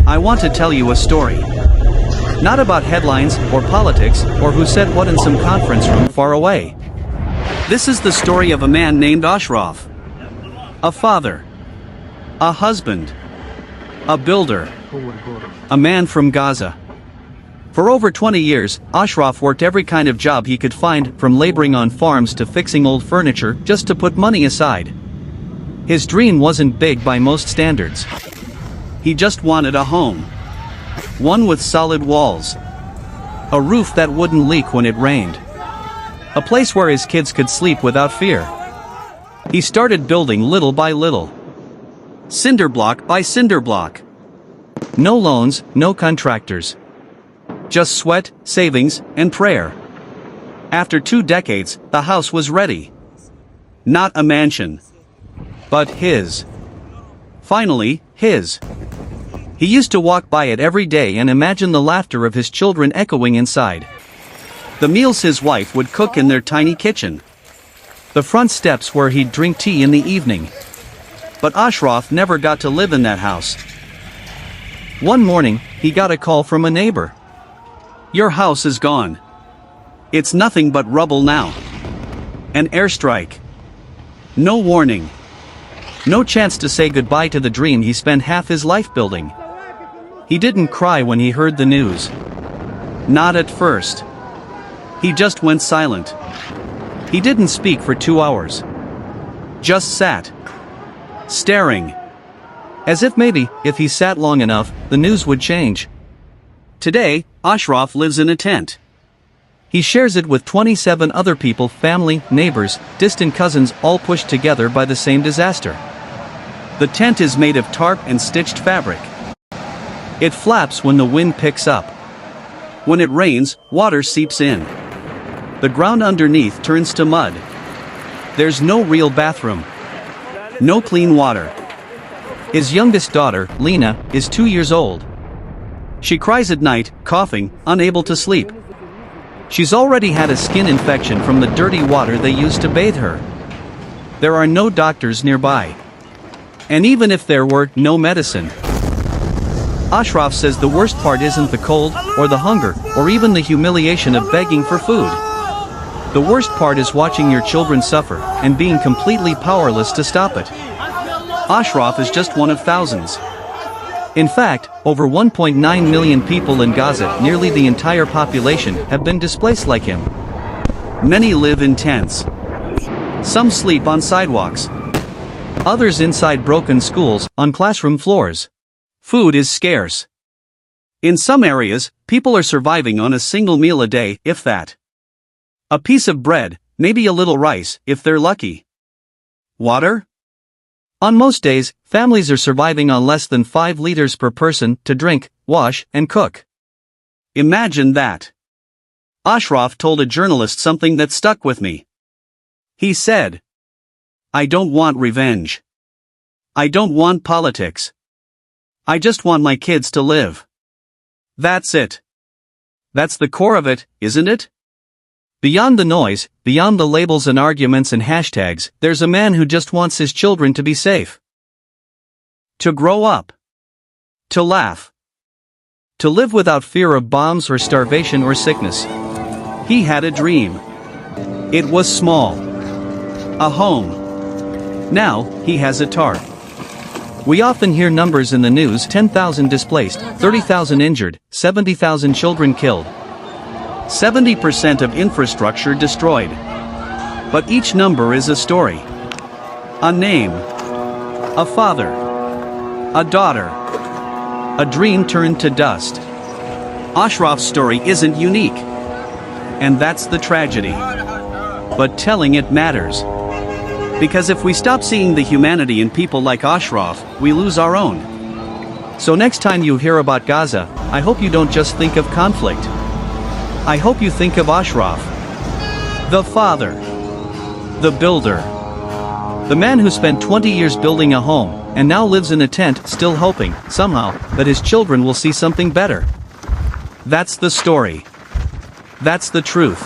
I want to tell you a story. Not about headlines, or politics, or who said what in some conference room far away. This is the story of a man named Ashraf. A father. A husband. A builder. A man from Gaza. For over 20 years, Ashraf worked every kind of job he could find, from laboring on farms to fixing old furniture just to put money aside. His dream wasn't big by most standards. He just wanted a home. One with solid walls. A roof that wouldn't leak when it rained. A place where his kids could sleep without fear. He started building little by little. Cinder block by cinder block. No loans, no contractors. Just sweat, savings, and prayer. After 2 decades, the house was ready. Not a mansion. But his. Finally, his. He used to walk by it every day and imagine the laughter of his children echoing inside. The meals his wife would cook in their tiny kitchen. The front steps where he'd drink tea in the evening. But Ashraf never got to live in that house. One morning, he got a call from a neighbor. "Your house is gone. It's nothing but rubble now." An airstrike. No warning. No chance to say goodbye to the dream he spent half his life building. He didn't cry when he heard the news. Not at first. He just went silent. He didn't speak for 2 hours. Just sat. Staring. As if maybe, if he sat long enough, the news would change. Today, Ashraf lives in a tent. He shares it with 27 other people, family, neighbors, distant cousins, all pushed together by the same disaster. The tent is made of tarp and stitched fabric. It flaps when the wind picks up. When it rains, water seeps in. The ground underneath turns to mud. There's no real bathroom. No clean water. His youngest daughter, Lena, is 2 years old. She cries at night, coughing, unable to sleep. She's already had a skin infection from the dirty water they used to bathe her. There are no doctors nearby. And even if there were, no medicine. Ashraf says the worst part isn't the cold, or the hunger, or even the humiliation of begging for food. The worst part is watching your children suffer, and being completely powerless to stop it. Ashraf is just one of thousands. In fact, over 1.9 million people in Gaza, nearly the entire population, have been displaced like him. Many live in tents. Some sleep on sidewalks. Others inside broken schools, on classroom floors. Food is scarce. In some areas, people are surviving on a single meal a day, if that. A piece of bread, maybe a little rice, if they're lucky. Water? On most days, families are surviving on less than 5 liters per person to drink, wash, and cook. Imagine that. Ashraf told a journalist something that stuck with me. He said, "I don't want revenge. I don't want politics. I just want my kids to live." That's it. That's the core of it, isn't it? Beyond the noise, beyond the labels and arguments and hashtags, there's a man who just wants his children to be safe. To grow up. To laugh. To live without fear of bombs or starvation or sickness. He had a dream. It was small. A home. Now, he has a tarp. We often hear numbers in the news: 10,000 displaced, 30,000 injured, 70,000 children killed. 70% of infrastructure destroyed. But each number is a story. A name. A father. A daughter. A dream turned to dust. Ashraf's story isn't unique. And that's the tragedy. But telling it matters. Because if we stop seeing the humanity in people like Ashraf, we lose our own. So next time you hear about Gaza, I hope you don't just think of conflict. I hope you think of Ashraf. The father. The builder. The man who spent 20 years building a home, and now lives in a tent, still hoping, somehow, that his children will see something better. That's the story. That's the truth.